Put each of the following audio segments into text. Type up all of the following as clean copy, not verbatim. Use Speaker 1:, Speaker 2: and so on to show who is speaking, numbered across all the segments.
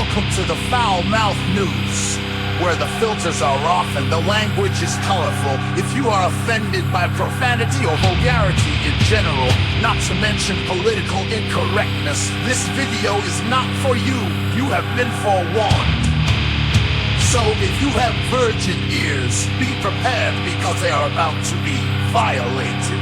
Speaker 1: Welcome to the Foul Mouth News, where the filters are off and the language is colorful. If you are offended by profanity or vulgarity in general, not to mention political incorrectness, this video is not for you. You have been forewarned. So if you have virgin ears, be prepared because they are about to be violated.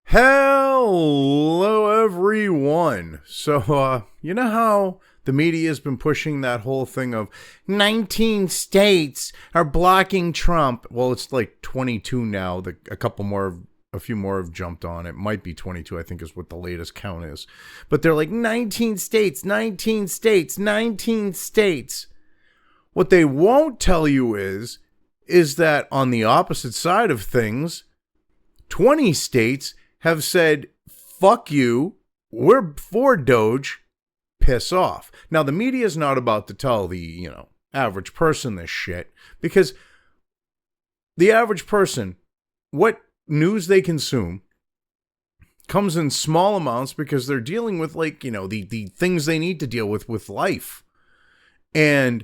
Speaker 2: Hello, everyone. So, you know how the media has been pushing that whole thing of 19 states are blocking Trump? Well, it's like 22 now. A few more have jumped on. It might be 22, I think is what the latest count is. But they're like 19 states, 19 states, 19 states. What they won't tell you is that on the opposite side of things, 20 states have said, fuck you, we're for DOGE, piss off. Now, the media is not about to tell the, average person this shit, because the average person, what news they consume comes in small amounts because they're dealing with, the things they need to deal with life. And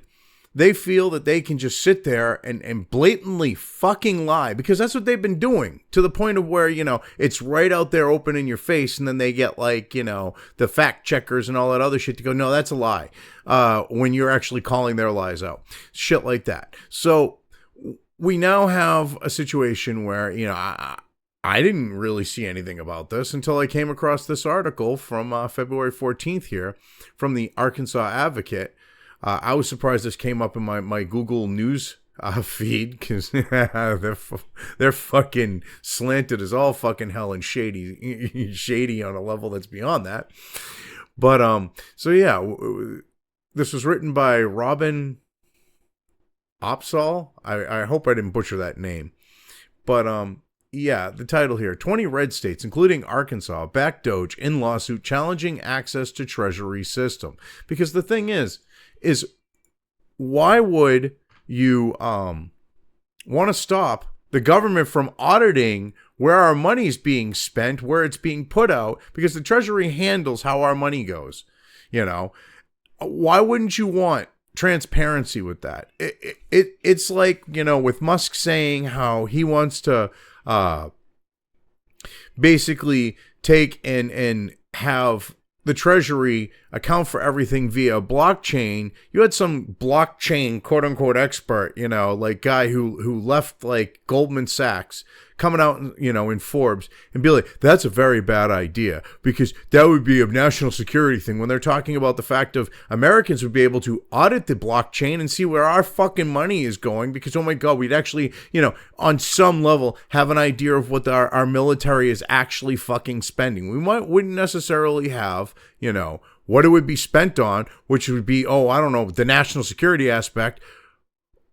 Speaker 2: they feel that they can just sit there and blatantly fucking lie, because that's what they've been doing, to the point of where, it's right out there open in your face. And then they get the fact checkers and all that other shit to go, no, that's a lie. When you're actually calling their lies out, shit like that. So we now have a situation where, I didn't really see anything about this until I came across this article from February 14th here from the Arkansas Advocate. I was surprised this came up in my Google News feed, because they're fucking slanted as all fucking hell and shady on a level that's beyond that. But so yeah, this was written by Robin Opsahl. I hope I didn't butcher that name. But yeah, the title here: 20 red states, including Arkansas, back DOGE in lawsuit challenging access to Treasury system. Because the thing is why would you want to stop the government from auditing where our money's being spent, where it's being put out? Because the Treasury handles how our money goes. Why wouldn't you want transparency with that? It's like, with Musk saying how he wants to basically take and have the Treasury account for everything via blockchain. You had some blockchain quote unquote expert, guy who left Goldman Sachs, coming out, in Forbes and be like, that's a very bad idea, because that would be a national security thing, when they're talking about the fact of Americans would be able to audit the blockchain and see where our fucking money is going, because, oh my God, we'd actually, on some level have an idea of what our military is actually fucking spending. We wouldn't necessarily have, what it would be spent on, which would be, the national security aspect.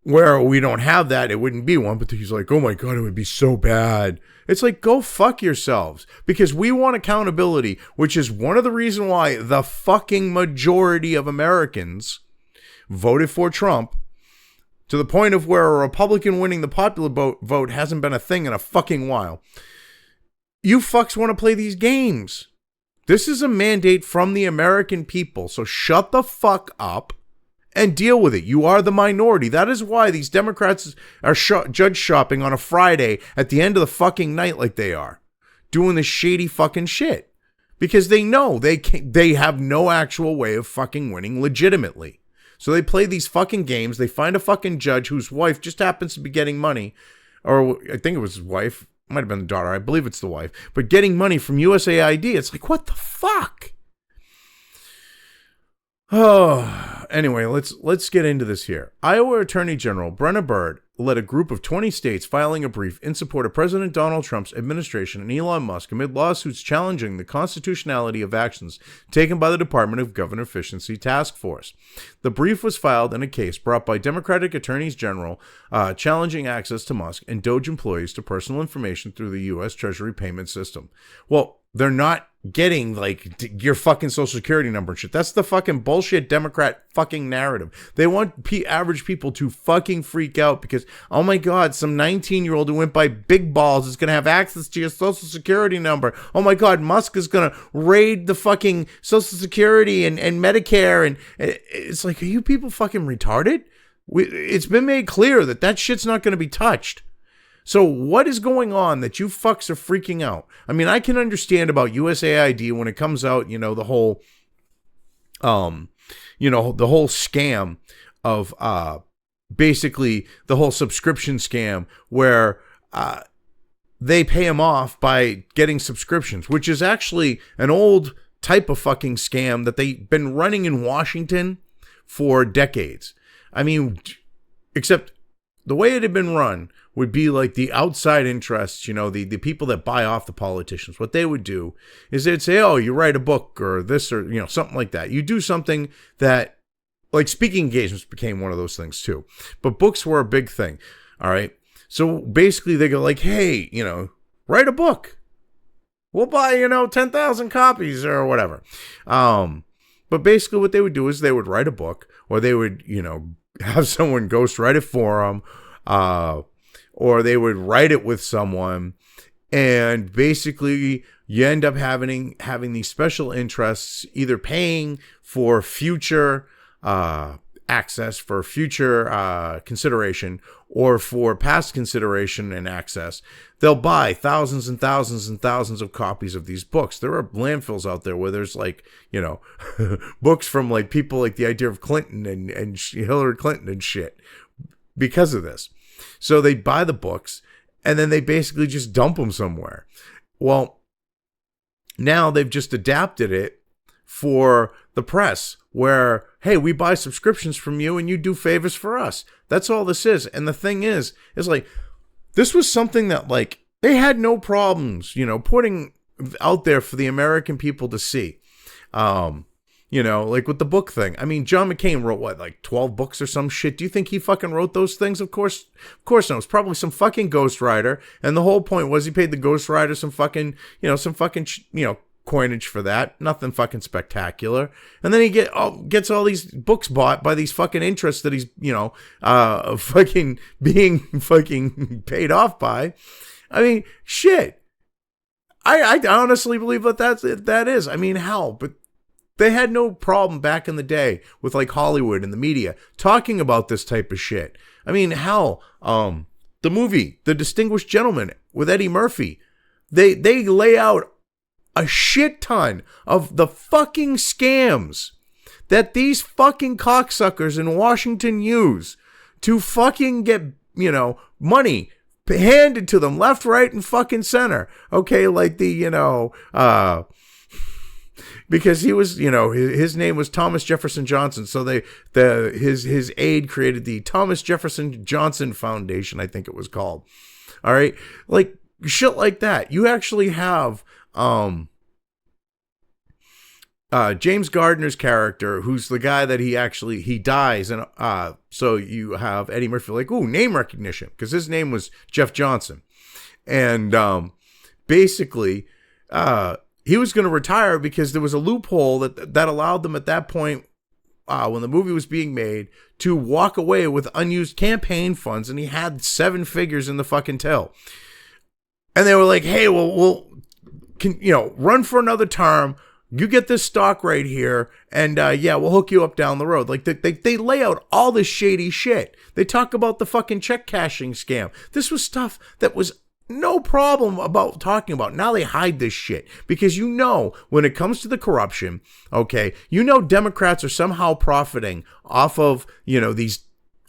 Speaker 2: Where we don't have that, it wouldn't be one. But he's like, oh my God, it would be so bad. It's like, go fuck yourselves. Because we want accountability, which is one of the reasons why the fucking majority of Americans voted for Trump, to the point of where a Republican winning the popular vote hasn't been a thing in a fucking while. You fucks want to play these games. This is a mandate from the American people. So shut the fuck up and deal with it. You are the minority. That is why these Democrats are judge shopping on a Friday at the end of the fucking night like they are, doing this shady fucking shit. Because they know they have no actual way of fucking winning legitimately. So they play these fucking games. They find a fucking judge whose wife just happens to be getting money, or I think it was his wife. Might have been the daughter. I believe it's the wife. But getting money from USAID. It's like, what the fuck? Oh, anyway, let's get into this here. Iowa Attorney General Brenna Bird led a group of 20 states filing a brief in support of President Donald Trump's administration and Elon Musk amid lawsuits challenging the constitutionality of actions taken by the Department of Government Efficiency Task Force. The brief was filed in a case brought by Democratic attorneys general challenging access to Musk and DOGE employees to personal information through the U.S. Treasury payment system. Well, they're not getting like your fucking social security number and shit. That's the fucking bullshit Democrat fucking narrative. They want average people to fucking freak out because, oh my God, some 19-year-old who went by big balls is going to have access to your social security number. Oh my God, Musk is going to raid the fucking social security and Medicare. And it's like, are you people fucking retarded? It's been made clear that that shit's not going to be touched. So what is going on that you fucks are freaking out? I mean, I can understand about USAID when it comes out, the whole, the whole scam of, basically the whole subscription scam where, they pay them off by getting subscriptions, which is actually an old type of fucking scam that they've been running in Washington for decades. I mean, except the way it had been run would be like the outside interests, the people that buy off the politicians. What they would do is they'd say, oh, you write a book or this or, something like that. You do something that, like speaking engagements became one of those things too. But books were a big thing. All right. So basically they go like, hey, write a book. We'll buy, 10,000 copies or whatever. But basically what they would do is they would write a book or they would, have someone ghostwrite it for them. Or they would write it with someone, and basically you end up having these special interests either paying for future access, for future consideration, or for past consideration and access. They'll buy thousands and thousands and thousands of copies of these books. There are landfills out there where there's like, books from like people like the idea of Clinton and Hillary Clinton and shit because of this. So they buy the books and then they basically just dump them somewhere. Well, now they've just adapted it for the press where, hey, we buy subscriptions from you and you do favors for us. That's all this is. And the thing is like, this was something that like they had no problems, putting out there for the American people to see. Like with the book thing. I mean, John McCain wrote what, like 12 books or some shit? Do you think he fucking wrote those things? Of course not. It was probably some fucking ghostwriter. And the whole point was he paid the ghostwriter some fucking, coinage for that. Nothing fucking spectacular. And then he gets all these books bought by these fucking interests that he's, fucking being fucking paid off by. I mean, shit. I honestly believe that is. I mean, hell, but they had no problem back in the day with like Hollywood and the media talking about this type of shit. I mean, hell, the movie, The Distinguished Gentleman with Eddie Murphy, they lay out a shit ton of the fucking scams that these fucking cocksuckers in Washington use to fucking get, money handed to them left, right, and fucking center. Okay, like the, because he was, his name was Thomas Jefferson Johnson. So his aide created the Thomas Jefferson Johnson Foundation, I think it was called. All right. Like shit like that. You actually have, James Gardner's character, who's the guy that he dies. And, so you have Eddie Murphy like, ooh, name recognition. Cause his name was Jeff Johnson. And, basically, he was going to retire because there was a loophole that allowed them at that point, when the movie was being made, to walk away with unused campaign funds. And he had 7 figures in the fucking till. And they were like, hey, we'll run for another term. You get this stock right here. And we'll hook you up down the road. Like they lay out all this shady shit. They talk about the fucking check cashing scam. This was stuff that was no problem about talking about. Now they hide this shit because when it comes to the corruption, okay, Democrats are somehow profiting off of, these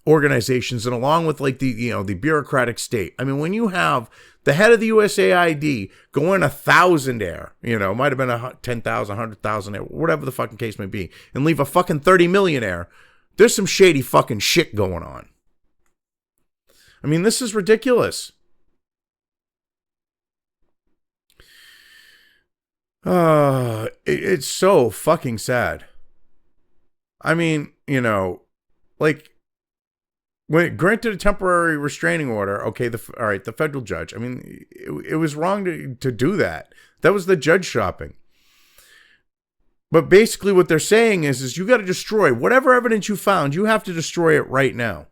Speaker 2: organizations and along with like the bureaucratic state. I mean, when you have the head of the USAID going 1,000 air, might have been 10,000, 100,000 air, whatever the fucking case may be, and leave a fucking 30 million air, there's some shady fucking shit going on. I mean, this is ridiculous. It's so fucking sad. I mean, like when it granted a temporary restraining order, okay, the federal judge, I mean, it was wrong to do that. That was the judge shopping. But basically what they're saying is you got to destroy whatever evidence you found. You have to destroy it right now,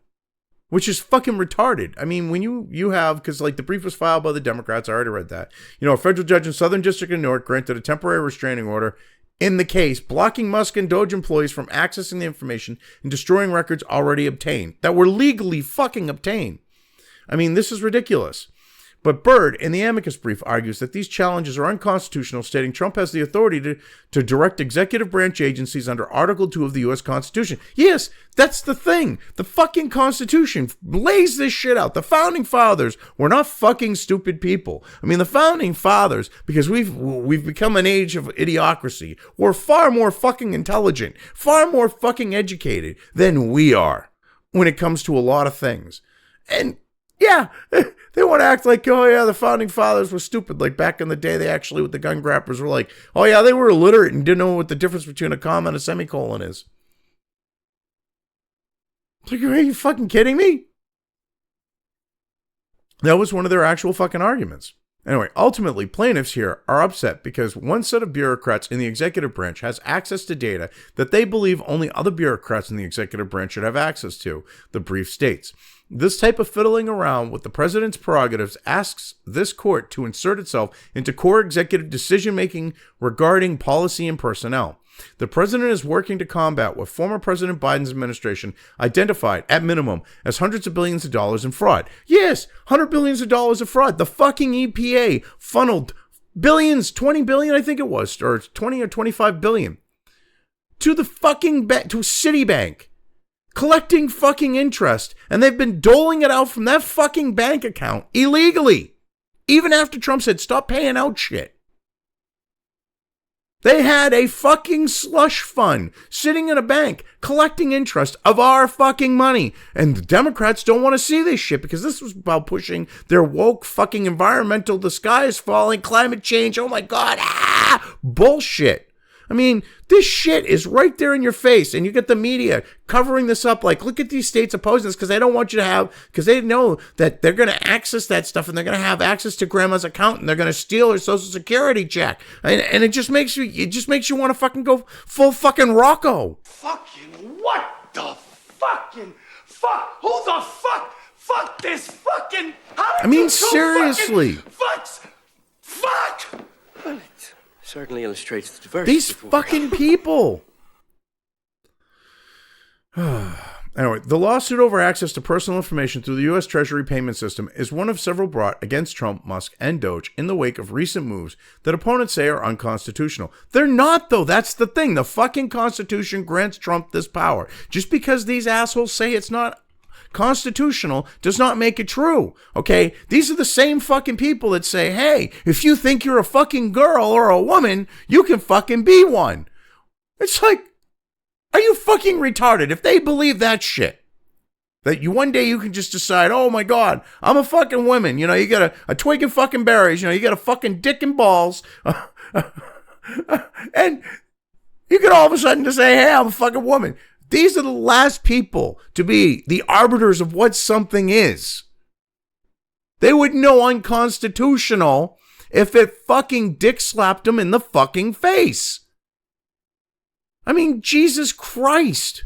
Speaker 2: which is fucking retarded. I mean, when you have, because like the brief was filed by the Democrats, I already read that. You know, a federal judge in Southern District of New York granted a temporary restraining order in the case, blocking Musk and DOGE employees from accessing the information and destroying records already obtained that were legally fucking obtained. I mean, this is ridiculous. But Byrd, in the amicus brief, argues that these challenges are unconstitutional, stating Trump has the authority to direct executive branch agencies under Article 2 of the U.S. Constitution. Yes, that's the thing. The fucking Constitution lays this shit out. The Founding Fathers were not fucking stupid people. I mean, the Founding Fathers, because we've become an age of idiocracy, were far more fucking intelligent, far more fucking educated than we are when it comes to a lot of things. And yeah, they want to act like, oh yeah, the Founding Fathers were stupid. Like back in the day, they actually, with the gun grabbers, were like, oh yeah, they were illiterate and didn't know what the difference between a comma and a semicolon is. Like, are you fucking kidding me? That was one of their actual fucking arguments. Anyway, ultimately, plaintiffs here are upset because one set of bureaucrats in the executive branch has access to data that they believe only other bureaucrats in the executive branch should have access to, the brief states. This type of fiddling around with the president's prerogatives asks this court to insert itself into core executive decision-making regarding policy and personnel. The president is working to combat what former President Biden's administration identified, at minimum, as hundreds of billions of dollars in fraud. Yes, $100 billion of fraud. The fucking EPA funneled billions, 20 billion, I think it was, or 20 or 25 billion, to the fucking to Citibank, collecting fucking interest, and they've been doling it out from that fucking bank account illegally, even after Trump said, stop paying out shit. They had a fucking slush fund sitting in a bank collecting interest of our fucking money. And the Democrats don't want to see this shit because this was about pushing their woke fucking environmental, the sky is falling, climate change, oh my God, bullshit. I mean, this shit is right there in your face, and you get the media covering this up like, look at these states opposing this because they don't want you to have, because they know that they're going to access that stuff and they're going to have access to grandma's account and they're going to steal her social security check. And it just makes you want to fucking go full fucking Rocco.
Speaker 3: Fucking what the fucking fuck? Who the fuck? Fuck this fucking.
Speaker 2: I mean, seriously.
Speaker 3: Fuck.
Speaker 4: Well, it certainly illustrates the diversity.
Speaker 2: These fucking people. Anyway, the lawsuit over access to personal information through the U.S. Treasury payment system is one of several brought against Trump, Musk, and DOGE in the wake of recent moves that opponents say are unconstitutional. They're not, though. That's the thing. The fucking Constitution grants Trump this power. Just because these assholes say it's not constitutional does not make it true, okay? These are the same fucking people that say, hey, if you think you're a fucking girl or a woman, you can fucking be one. It's like, are you fucking retarded? If they believe that shit, that you one day you can just decide, oh my God, I'm a fucking woman. You know, you got a twig and fucking berries. You know, you got a fucking dick and balls. And you can all of a sudden just say, hey, I'm a fucking woman. These are the last people to be the arbiters of what something is. They would know unconstitutional if it fucking dick slapped them in the fucking face. I mean, Jesus Christ.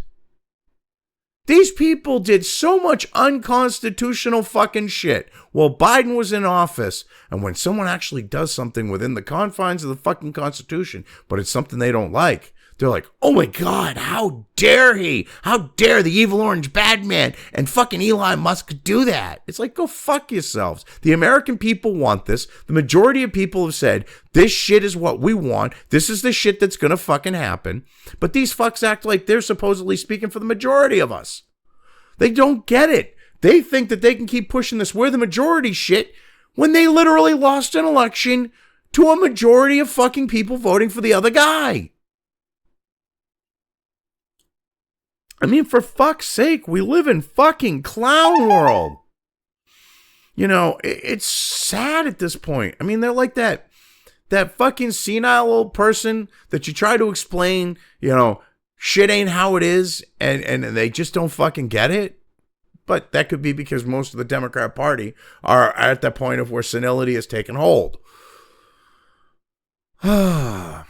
Speaker 2: These people did so much unconstitutional fucking shit while Biden was in office. And when someone actually does something within the confines of the fucking Constitution, but it's something they don't like, they're like, oh my God, how dare he? How dare the evil orange bad man and fucking Elon Musk do that? It's like, go fuck yourselves. The American people want this. The majority of people have said, this shit is what we want. This is the shit that's going to fucking happen. But these fucks act like they're supposedly speaking for the majority of us. They don't get it. They think that they can keep pushing this we're the majority shit when they literally lost an election to a majority of fucking people voting for the other guy. I mean, for fuck's sake, we live in fucking clown world. You know, it's sad at this point. I mean, they're like that fucking senile old person that you try to explain, you know, shit ain't how it is, and they just don't fucking get it. But that could be because most of the Democrat Party are at that point of where senility has taken hold. I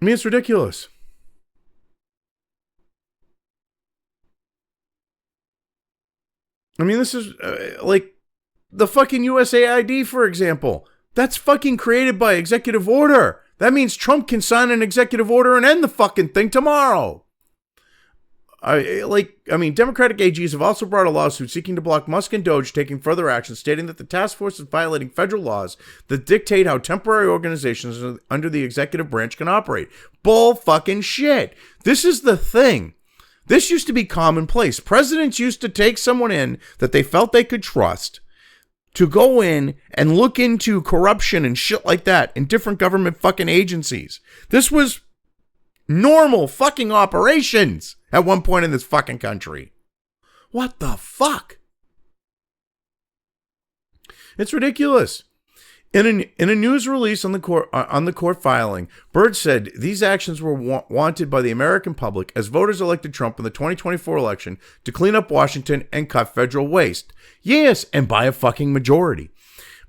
Speaker 2: mean, it's ridiculous. I mean, this is like the fucking USAID, for example. That's fucking created by executive order. That means Trump can sign an executive order and end the fucking thing tomorrow. Democratic AGs have also brought a lawsuit seeking to block Musk and DOGE taking further action, stating that the task force is violating federal laws that dictate how temporary organizations under the executive branch can operate. Bull fucking shit. This is the thing. This used to be commonplace. Presidents used to take someone in that they felt they could trust to go in and look into corruption and shit like that in different government fucking agencies. This was normal fucking operations at one point in this fucking country. What the fuck? It's ridiculous. In a news release on the court filing, Byrd said these actions were wanted by the American public as voters elected Trump in the 2024 election to clean up Washington and cut federal waste. Yes, and by a fucking majority.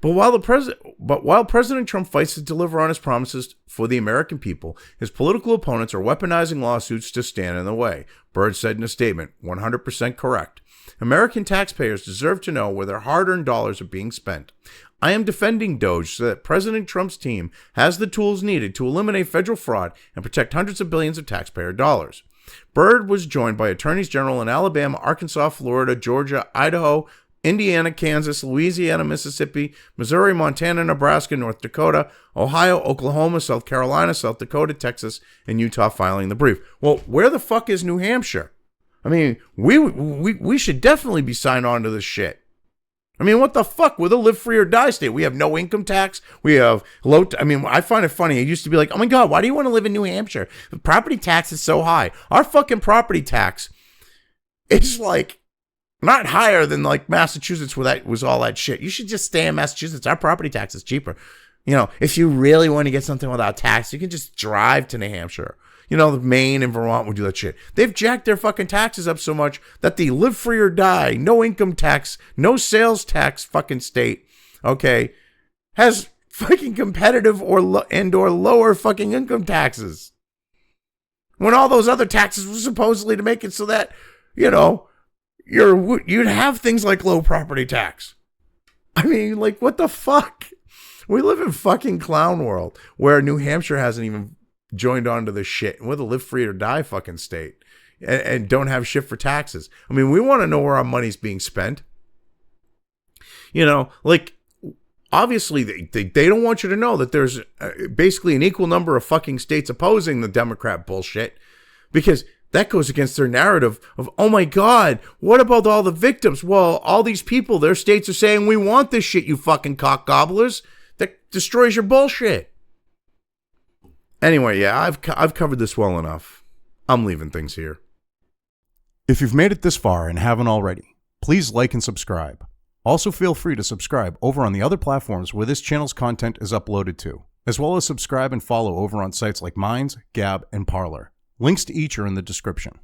Speaker 2: But while President Trump fights to deliver on his promises for the American people, his political opponents are weaponizing lawsuits to stand in the way. Byrd said in a statement, 100% correct. American taxpayers deserve to know where their hard-earned dollars are being spent. I am defending DOGE so that President Trump's team has the tools needed to eliminate federal fraud and protect hundreds of billions of taxpayer dollars. Byrd was joined by attorneys general in Alabama, Arkansas, Florida, Georgia, Idaho, Indiana, Kansas, Louisiana, Mississippi, Missouri, Montana, Nebraska, North Dakota, Ohio, Oklahoma, South Carolina, South Dakota, Texas, and Utah filing the brief. Well, where the fuck is New Hampshire? I mean, we should definitely be signed on to this shit. I mean, what the fuck? We're the live free or die state. We have no income tax. We have I find it funny. It used to be like, oh my God, why do you want to live in New Hampshire? The property tax is so high. Our fucking property tax is like not higher than like Massachusetts where that was all that shit. You should just stay in Massachusetts. Our property tax is cheaper. You know, if you really want to get something without tax, you can just drive to New Hampshire. You know, Maine and Vermont would do that shit. They've jacked their fucking taxes up so much that the live free or die, no income tax, no sales tax fucking state, okay, has fucking competitive or lower fucking income taxes. When all those other taxes were supposedly to make it so that, you know, you'd have things like low property tax. I mean, like, what the fuck? We live in fucking clown world where New Hampshire hasn't even joined onto this shit. We're the live free or die fucking state and don't have shit for taxes. I mean, we want to know where our money's being spent. You know, like, obviously they don't want you to know that there's basically an equal number of fucking states opposing the Democrat bullshit, because that goes against their narrative of, oh my God, what about all the victims? Well, all these people, their states are saying, we want this shit, you fucking cock gobblers. That destroys your bullshit. Anyway, yeah, I've covered this well enough. I'm leaving things here.
Speaker 5: If you've made it this far and haven't already, please like and subscribe. Also feel free to subscribe over on the other platforms where this channel's content is uploaded to, as well as subscribe and follow over on sites like Minds, Gab, and Parler. Links to each are in the description.